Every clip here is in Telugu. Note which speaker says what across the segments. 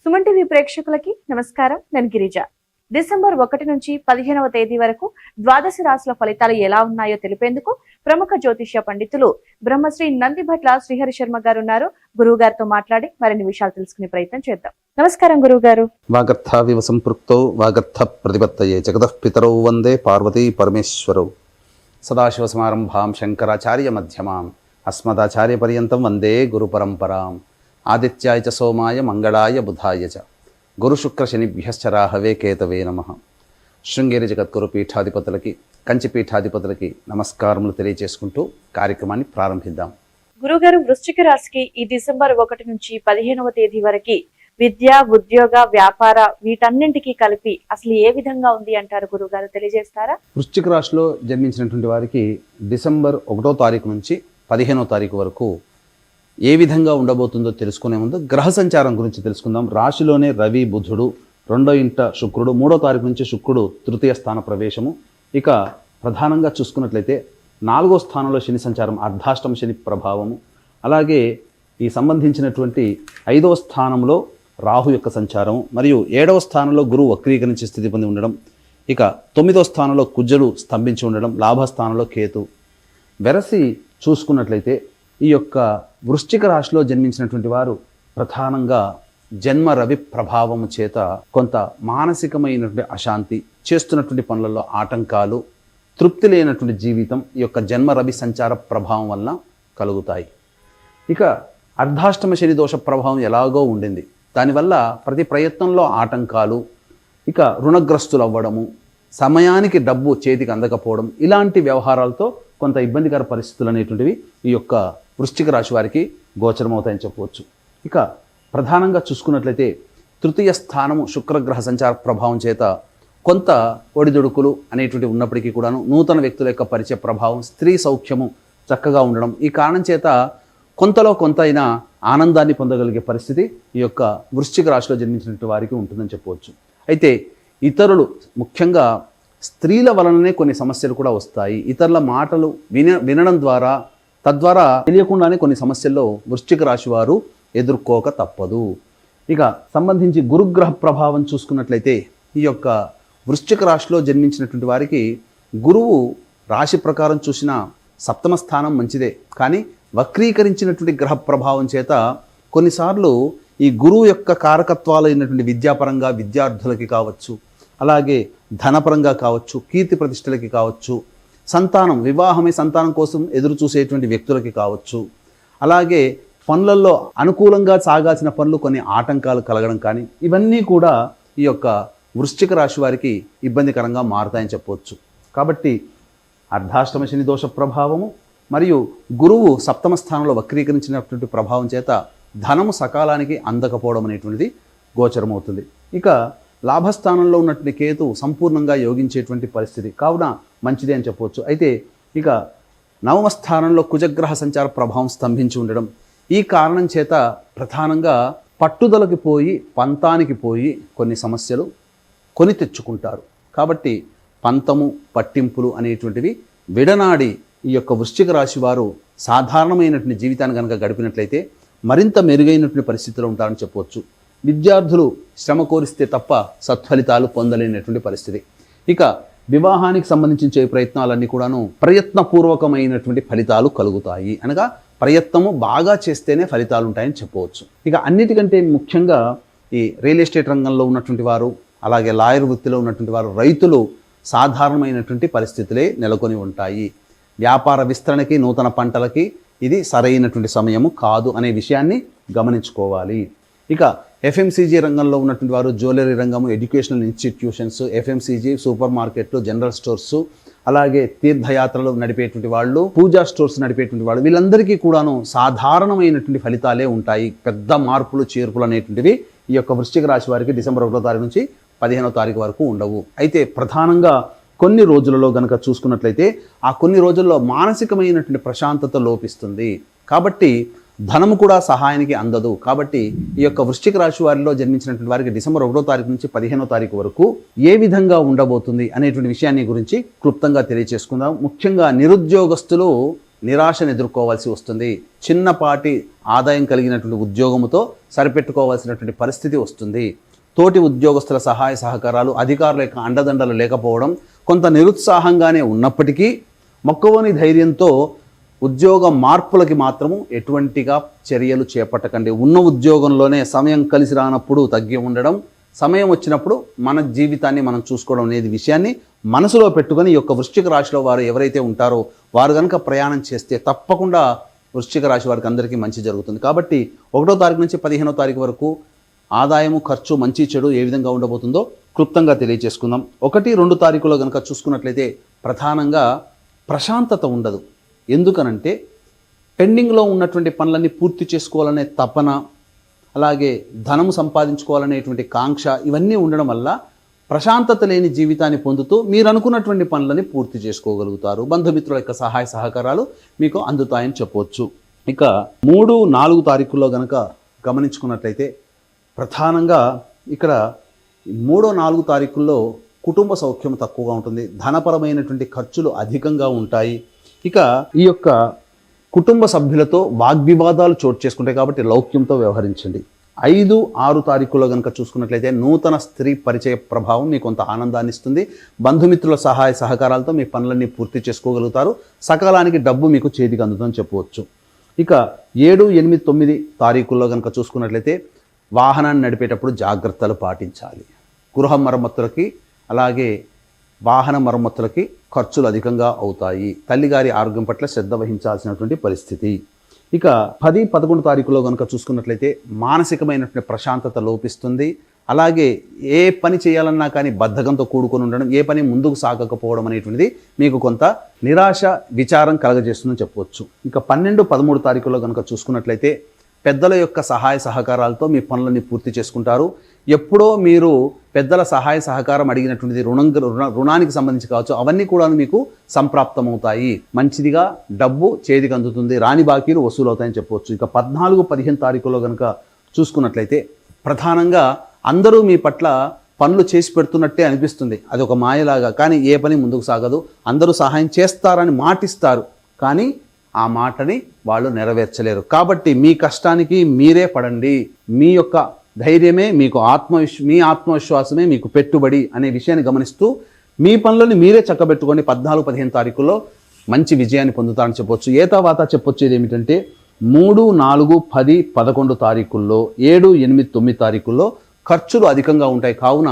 Speaker 1: సుమన్ టీవీ ప్రేక్షకులకి నమస్కారం. నేను గిరిజ. డిసెంబర్ 1 నుంచి 15వ తేదీ వరకు ద్వాదశ రాశుల ఫలితాలు ఎలా ఉన్నాయో తెలిపేందుకు ప్రముఖ జ్యోతిష్య పండితులు బ్రహ్మశ్రీ నందిభట్ల శ్రీహరి శర్మ గారు ఉన్నారు. గురువు గారితో మాట్లాడి మరిన్ని విషయాలు తెలుసుకునే ప్రయత్నం చేద్దాం. నమస్కారం గురువు గారు.
Speaker 2: వాగర్థావివ సంపృక్తో వాగర్థ ప్రతిపత్తయే జగతః పితరౌ వందే పార్వతీ పరమేశ్వరౌ. సదాశివ సమారంభాం శంకరాచార్య మధ్యమాం అస్మదాచార్య పర్యంతం వందే గురు పరంపరాం. ఆదిత్యాయ చ సోమాయ మంగళాయ బుధాయ చ గురు శుక్ర శనిభ్యశ్చ రాహవే కేతవే నమః. శృంగేరి జగద్గురు పీఠాధిపతులకి, కంచి పీఠాధిపతులకి నమస్కారములు తెలియజేసుకుంటూ కార్యక్రమాన్ని ప్రారంభిద్దాం.
Speaker 1: గురుగారు, వృశ్చిక రాశికి ఈ డిసెంబర్ 1 నుంచి 15వ తేదీ వరకు విద్య, ఉద్యోగ, వ్యాపార వీటన్నింటికి కలిపి అసలు ఏ విధంగా ఉంది అంటారు గురుగారు, తెలియజేస్తారా?
Speaker 2: వృశ్చిక రాశిలో జన్మించినటువంటి వారికి డిసెంబర్ 1వ తారీఖు నుంచి 15వ తారీఖు వరకు ఏ విధంగా ఉండబోతుందో తెలుసుకునే ముందు గ్రహ సంచారం గురించి తెలుసుకుందాం. రాశిలోనే రవి, బుధుడు, 2వ ఇంట శుక్రుడు, 3వ తారీఖు నుంచి శుక్రుడు తృతీయ స్థాన ప్రవేశము. ఇక ప్రధానంగా చూసుకున్నట్లయితే 4వ స్థానంలో శని సంచారం, అర్ధాష్టమ శని ప్రభావము. అలాగే ఈ సంబంధించినటువంటి 5వ స్థానంలో రాహు యొక్క సంచారం, మరియు 7వ స్థానంలో గురువు వక్రీకరించి స్థితి పొంది ఉండడం. ఇక 9వ స్థానంలో కుజుడు స్తంభించి ఉండడం, లాభస్థానంలో కేతు. వెరసి చూసుకున్నట్లయితే ఈ యొక్క వృశ్చిక రాశిలో జన్మించినటువంటి వారు ప్రధానంగా జన్మ రవి ప్రభావము చేత కొంత మానసికమైనటువంటి అశాంతి, చేస్తున్నటువంటి పనులలో ఆటంకాలు, తృప్తి లేనటువంటి జీవితం ఈ యొక్క జన్మ రవి సంచార ప్రభావం వలన కలుగుతాయి. ఇక అర్ధాష్టమ శని దోష ప్రభావం ఎలాగో ఉండింది, దానివల్ల ప్రతి ప్రయత్నంలో ఆటంకాలు, ఇక రుణగ్రస్తులు అవ్వడము, సమయానికి డబ్బు చేతికి అందకపోవడం, ఇలాంటి వ్యవహారాలతో కొంత ఇబ్బందికర పరిస్థితులు అనేటువంటివి ఈ యొక్క వృశ్చిక రాశి వారికి గోచరమవుతాయని చెప్పవచ్చు. ఇక ప్రధానంగా చూసుకున్నట్లయితే తృతీయ స్థానము శుక్రగ్రహ సంచార ప్రభావం చేత కొంత ఒడిదుడుకులు అనేటువంటి ఉన్నప్పటికీ కూడాను నూతన వ్యక్తుల యొక్క పరిచయ ప్రభావం, స్త్రీ సౌఖ్యము చక్కగా ఉండడం, ఈ కారణం చేత కొంతలో కొంత అయినా ఆనందాన్ని పొందగలిగే పరిస్థితి ఈ యొక్క వృశ్చిక రాశిలో జన్మించినటువంటి వారికి ఉంటుందని చెప్పవచ్చు. అయితే ఇతరులు, ముఖ్యంగా స్త్రీల వలననే కొన్ని సమస్యలు కూడా వస్తాయి. ఇతరుల మాటలు వినడం ద్వారా, తద్వారా తెలియకుండానే కొన్ని సమస్యల్లో వృశ్చిక రాశి వారు ఎదుర్కోక తప్పదు. ఇక సంబంధించి గురుగ్రహ ప్రభావం చూసుకున్నట్లయితే ఈ యొక్క వృశ్చిక రాశిలో జన్మించినటువంటి వారికి గురువు రాశి ప్రకారం చూసిన 7వ స్థానం మంచిదే, కానీ వక్రీకరించినటువంటి గ్రహ ప్రభావం చేత కొన్నిసార్లు ఈ గురువు యొక్క కారకత్వాలు అయినటువంటి విద్యాపరంగా విద్యార్థులకి కావచ్చు, అలాగే ధనపరంగా కావచ్చు, కీర్తి ప్రతిష్టలకి కావచ్చు, సంతానం, వివాహమై సంతానం కోసం ఎదురు చూసేటువంటి వ్యక్తులకి కావచ్చు, అలాగే పనులలో అనుకూలంగా సాగాల్సిన పనులు కొన్ని ఆటంకాలు కలగడం కానీ, ఇవన్నీ కూడా ఈ యొక్క వృశ్చిక రాశి వారికి ఇబ్బందికరంగా మారుతాయని చెప్పవచ్చు. కాబట్టి అర్ధాష్టమ శని దోష ప్రభావము మరియు గురువు 7వ స్థానంలో వక్రీకరించినటువంటి ప్రభావం చేత ధనము సకాలానికి అందకపోవడం అనేటువంటిది గోచరమవుతుంది. ఇక లాభస్థానంలో ఉన్నటువంటి కేతు సంపూర్ణంగా యోగించేటువంటి పరిస్థితి కావున మంచిదే అని చెప్పవచ్చు. అయితే ఇక 9వ స్థానంలో కుజగ్రహ సంచార ప్రభావం స్తంభించి ఉండడం, ఈ కారణం చేత ప్రధానంగా పట్టుదలకి పోయి, పంతానికి పోయి కొన్ని సమస్యలు కొని తెచ్చుకుంటారు. కాబట్టి పంతము, పట్టింపులు అనేటువంటివి విడనాడి ఈ యొక్క వృశ్చిక రాశి వారు సాధారణమైనటువంటి జీవితాన్ని కనుక గడిపినట్లయితే మరింత మెరుగైనటువంటి పరిస్థితిలో ఉంటారని చెప్పవచ్చు. విద్యార్థులు శ్రమ కోరిస్తే తప్ప సత్ఫలితాలు పొందలేనటువంటి పరిస్థితి. ఇక వివాహానికి సంబంధించే ప్రయత్నాలన్నీ కూడాను ప్రయత్నపూర్వకమైనటువంటి ఫలితాలు కలుగుతాయి. అనగా ప్రయత్నము బాగా చేస్తేనే ఫలితాలు ఉంటాయని చెప్పవచ్చు. ఇక అన్నిటికంటే ముఖ్యంగా ఈ రియల్ ఎస్టేట్ రంగంలో ఉన్నటువంటి వారు, అలాగే లాయర్ వృత్తిలో ఉన్నటువంటి వారు, రైతులు సాధారణమైనటువంటి పరిస్థితులే నెలకొని ఉంటాయి. వ్యాపార విస్తరణకి, నూతన పంటలకి ఇది సరైనటువంటి సమయము కాదు అనే విషయాన్ని గమనించుకోవాలి. ఇక ఎఫ్ఎంసీజీ రంగంలో ఉన్నటువంటి వారు, జ్యువెలరీ రంగము, ఎడ్యుకేషనల్ ఇన్స్టిట్యూషన్స్, ఎఫ్ఎంసీజీ, సూపర్ మార్కెట్లు, జనరల్ స్టోర్సు, అలాగే తీర్థయాత్రలు నడిపేటువంటి వాళ్ళు, పూజా స్టోర్స్ నడిపేటువంటి వాళ్ళు, వీళ్ళందరికీ కూడాను సాధారణమైనటువంటి ఫలితాలే ఉంటాయి. పెద్ద మార్పులు, చేర్పులు అనేటువంటివి ఈ యొక్క వృశ్చిక రాశి వారికి డిసెంబర్ 1వ తారీఖు నుంచి 15వ తారీఖు వరకు ఉండవు. అయితే ప్రధానంగా కొన్ని రోజులలో గనక చూసుకున్నట్లయితే ఆ కొన్ని రోజుల్లో మానసికమైనటువంటి ప్రశాంతత లోపిస్తుంది. కాబట్టి ధనము కూడా సహాయానికి అందదు. కాబట్టి ఈ యొక్క వృశ్చిక రాశి వారిలో జన్మించినటువంటి వారికి డిసెంబర్ 1వ తారీఖు నుంచి 15వ తారీఖు వరకు ఏ విధంగా ఉండబోతుంది అనేటువంటి విషయాన్ని గురించి క్లుప్తంగా తెలియజేసుకుందాం. ముఖ్యంగా నిరుద్యోగస్తులు నిరాశను ఎదుర్కోవాల్సి వస్తుంది. చిన్నపాటి ఆదాయం కలిగినటువంటి ఉద్యోగముతో సరిపెట్టుకోవాల్సినటువంటి పరిస్థితి వస్తుంది. తోటి ఉద్యోగస్తుల సహాయ సహకారాలు, అధికారుల యొక్క అండదండలు లేకపోవడం, కొంత నిరుత్సాహంగానే ఉన్నప్పటికీ మొక్కవోని ధైర్యంతో ఉద్యోగ మార్పులకి మాత్రము ఎటువంటిగా చర్యలు చేపట్టకండి. ఉన్న ఉద్యోగంలోనే సమయం కలిసి రానప్పుడు తగ్గి ఉండడం, సమయం వచ్చినప్పుడు మన జీవితాన్ని మనం చూసుకోవడం అనేది విషయాన్ని మనసులో పెట్టుకొని ఈ యొక్క వృశ్చిక రాశిలో వారు ఎవరైతే ఉంటారో వారు కనుక ప్రయాణం చేస్తే తప్పకుండా వృశ్చిక రాశి వారికి అందరికీ మంచి జరుగుతుంది. కాబట్టి 1వ తారీఖు నుంచి 15వ తారీఖు వరకు ఆదాయము, ఖర్చు, మంచి చెడు ఏ విధంగా ఉండబోతుందో క్లుప్తంగా తెలియజేసుకుందాం. 1, 2 తారీఖులో కనుక చూసుకున్నట్లయితే ప్రధానంగా ప్రశాంతత ఉండదు. ఎందుకనంటే పెండింగ్లో ఉన్నటువంటి పనులన్నీ పూర్తి చేసుకోవాలనే తపన, అలాగే ధనము సంపాదించుకోవాలనేటువంటి కాంక్ష ఇవన్నీ ఉండడం వల్ల ప్రశాంతత లేని జీవితాన్ని పొందుతూ మీరు అనుకున్నటువంటి పనులని పూర్తి చేసుకోగలుగుతారు. బంధుమిత్రుల యొక్క సహాయ సహకారాలు మీకు అందుతాయని చెప్పవచ్చు. ఇక 3, 4 తారీఖుల్లో కనుక గమనించుకున్నట్లయితే ప్రధానంగా ఇక్కడ 3, 4 తారీఖుల్లో కుటుంబ సౌఖ్యం తక్కువగా ఉంటుంది. ధనపరమైనటువంటి ఖర్చులు అధికంగా ఉంటాయి. ఇక ఈ యొక్క కుటుంబ సభ్యులతో వాగ్వివాదాలు చోటు చేసుకుంటాయి. కాబట్టి లౌక్యంతో వ్యవహరించండి. 5, 6 తారీఖుల్లో కనుక చూసుకున్నట్లయితే నూతన స్త్రీ పరిచయ ప్రభావం మీకు కొంత ఆనందాన్ని ఇస్తుంది. బంధుమిత్రుల సహాయ సహకారాలతో మీ పనులన్నీ పూర్తి చేసుకోగలుగుతారు. సకాలానికి డబ్బు మీకు చేతికి అందుతుందని చెప్పవచ్చు. ఇక 7, 8, 9 తారీఖుల్లో కనుక చూసుకున్నట్లయితే వాహనాన్ని నడిపేటప్పుడు జాగ్రత్తలు పాటించాలి. గృహ మరమ్మతులకి అలాగే వాహన మరమ్మతులకి ఖర్చులు అధికంగా అవుతాయి. తల్లిగారి ఆరోగ్యం పట్ల శ్రద్ధ వహించాల్సినటువంటి పరిస్థితి. ఇక 10, 11 తారీఖులో కనుక చూసుకున్నట్లయితే మానసికమైనటువంటి ప్రశాంతత లోపిస్తుంది. అలాగే ఏ పని చేయాలన్నా కానీ బద్ధకంతో కూడుకొని ఉండడం, ఏ పని ముందుకు సాగకపోవడం అనేటువంటిది మీకు కొంత నిరాశ, విచారం కలగజేస్తుందని చెప్పవచ్చు. ఇక 12, 13 తారీఖులో కనుక చూసుకున్నట్లయితే పెద్దల యొక్క సహాయ సహకారాలతో మీ పనులని పూర్తి చేసుకుంటారు. ఎప్పుడో మీరు పెద్దల సహాయ సహకారం అడిగినటువంటిది రుణానికి సంబంధించి కావచ్చు, అవన్నీ కూడా మీకు సంప్రాప్తమవుతాయి. మంచిదిగా డబ్బు చేతికి అందుతుంది. రాని బాకీలు వసూలు అవుతాయని చెప్పవచ్చు. ఇక 14, 15 తారీఖుల్లో కనుక చూసుకున్నట్లయితే ప్రధానంగా అందరూ మీ పట్ల పనులు చేసి పెడుతున్నట్టే అనిపిస్తుంది. అది ఒక మాయలాగా. కానీ ఏ పని ముందుకు సాగదు. అందరూ సహాయం చేస్తారని మాటిస్తారు, కానీ ఆ మాటని వాళ్ళు నెరవేర్చలేరు. కాబట్టి మీ కష్టానికి మీరే పడండి. మీ యొక్క ధైర్యమే మీకు మీ ఆత్మవిశ్వాసమే మీకు పెట్టుబడి అనే విషయాన్ని గమనిస్తూ మీ పనులను మీరే చక్కబెట్టుకొని 14, 15 తారీఖుల్లో మంచి విజయాన్ని పొందుతారని చెప్పొచ్చు. ఏతావాత చెప్పొచ్చేది ఏమిటంటే 3, 4, 10, 11 తారీఖుల్లో 7, 8, 9 తారీఖుల్లో ఖర్చులు అధికంగా ఉంటాయి. కావున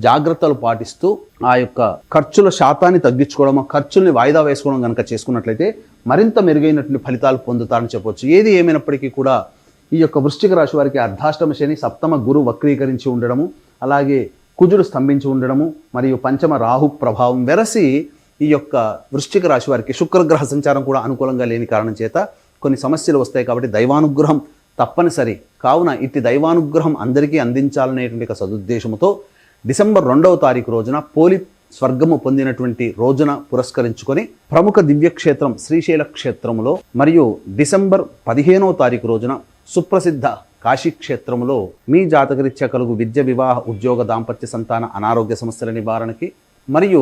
Speaker 2: జాగ్రత్తలు పాటిస్తూ ఆ యొక్క ఖర్చుల శాతాన్ని తగ్గించుకోవడం, ఖర్చుల్ని వాయిదా వేసుకోవడం కనుక చేసుకున్నట్లయితే మరింత మెరుగైనటువంటి ఫలితాలు పొందుతారని చెప్పవచ్చు. ఏది ఏమైనప్పటికీ కూడా ఈ యొక్క వృశ్చిక రాశి వారికి అర్ధాష్టమ శని, సప్తమ గురు వక్రీకరించి ఉండడము, అలాగే కుజుడు స్తంభించి ఉండడము మరియు పంచమ రాహు ప్రభావం వెరసి ఈ యొక్క వృశ్చిక రాశి వారికి శుక్రగ్రహ సంచారం కూడా అనుకూలంగా లేని కారణం చేత కొన్ని సమస్యలు వస్తాయి. కాబట్టి దైవానుగ్రహం తప్పనిసరి. కావున ఇట్టి దైవానుగ్రహం అందరికీ అందించాలనేటువంటి ఒక సదుద్దేశంతో డిసెంబర్ 2వ తారీఖు రోజున పోలి స్వర్గము పొందినటువంటి రోజున పురస్కరించుకొని ప్రముఖ దివ్యక్షేత్రం శ్రీశైల క్షేత్రములో మరియు డిసెంబర్ 15వ తారీఖు రోజున సుప్రసిద్ధ కాశీక్షేత్రములో మీ జాతకరీత్యా కలుగు విద్య, వివాహ, ఉద్యోగ, దాంపత్య, సంతాన, అనారోగ్య సమస్యల నివారణకి మరియు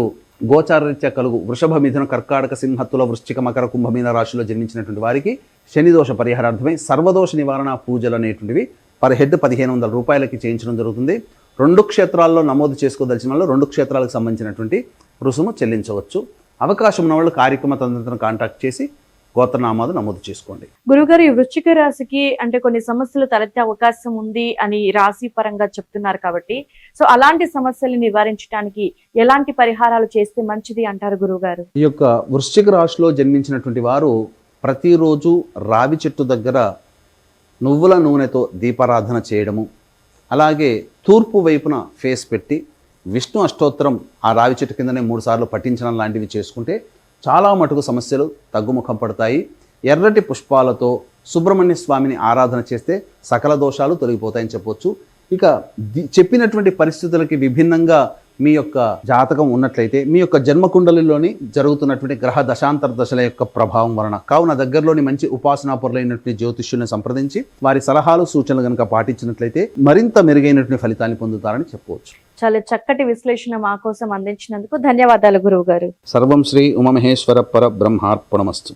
Speaker 2: గోచారరీత్యా కలుగు వృషభ, మిథున, కర్కాటక, సింహ, తుల, వృశ్చిక, మకర, కుంభమీన రాశిలో జన్మించినటువంటి వారికి శనిదోష పరిహారార్థమై సర్వదోష నివారణ పూజలు అనేటువంటివి పర్ హెడ్ 1500 రూపాయలకి చేయించడం జరుగుతుంది. 2 క్షేత్రాల్లో నమోదు చేసుకోదలిచిన వాళ్ళు 2 క్షేత్రాలకు సంబంధించినటువంటి రుసుము చెల్లించవచ్చు. అవకాశం ఉన్న వాళ్ళు కార్యక్రమ తదనంతరం కాంటాక్ట్ చేసి గోత్రనామాలు నమోదు చేసుకోండి.
Speaker 1: గురుగారు, ఈ వృశ్చిక రాశికి అంటే కొన్ని సమస్యలు తలెత్తే అవకాశం ఉంది అని రాశి పరంగా చెప్తున్నారు కాబట్టి, సో అలాంటి సమస్యలు నివారించడానికి ఎలాంటి పరిహారాలు చేస్తే మంచిది అంటారు గురుగారు?
Speaker 2: ఈ యొక్క వృశ్చిక రాశిలో జన్మించినటువంటి వారు ప్రతిరోజు రావి చెట్టు దగ్గర నువ్వుల నూనెతో దీపారాధన చేయడము, అలాగే తూర్పు వైపున ఫేస్ పెట్టి విష్ణు అష్టోత్తరం ఆ రావి చెట్టు కిందనే 3 సార్లు పఠించడం లాంటివి చేసుకుంటే చాలా మటుకు సమస్యలు తగ్గుముఖం పడతాయి. ఎర్రటి పుష్పాలతో సుబ్రహ్మణ్య స్వామిని ఆరాధన చేస్తే సకల దోషాలు తొలగిపోతాయని చెప్పొచ్చు. ఇక చెప్పినటువంటి పరిస్థితులకి విభిన్నంగా మీ యొక్క జాతకం ఉన్నట్లయితే మీ యొక్క జన్మకుండలిలోని జరుగుతున్నటువంటి గ్రహ దశాంతర దశల యొక్క ప్రభావం వలన కావున దగ్గరలోని మంచి ఉపాసనాపరులైనటువంటి జ్యోతిష్యుల్ని సంప్రదించి వారి సలహాలు, సూచనలు కనుక పాటించినట్లయితే మరింత మెరుగైనటువంటి ఫలితాన్ని పొందుతారని చెప్పవచ్చు.
Speaker 1: చాలా చక్కటి విశ్లేషణ మా కోసం అందించినందుకు ధన్యవాదాలు గురువు గారు.
Speaker 2: సర్వం శ్రీ ఉమామహేశ్వర పర బ్రహ్మార్పణమస్తు.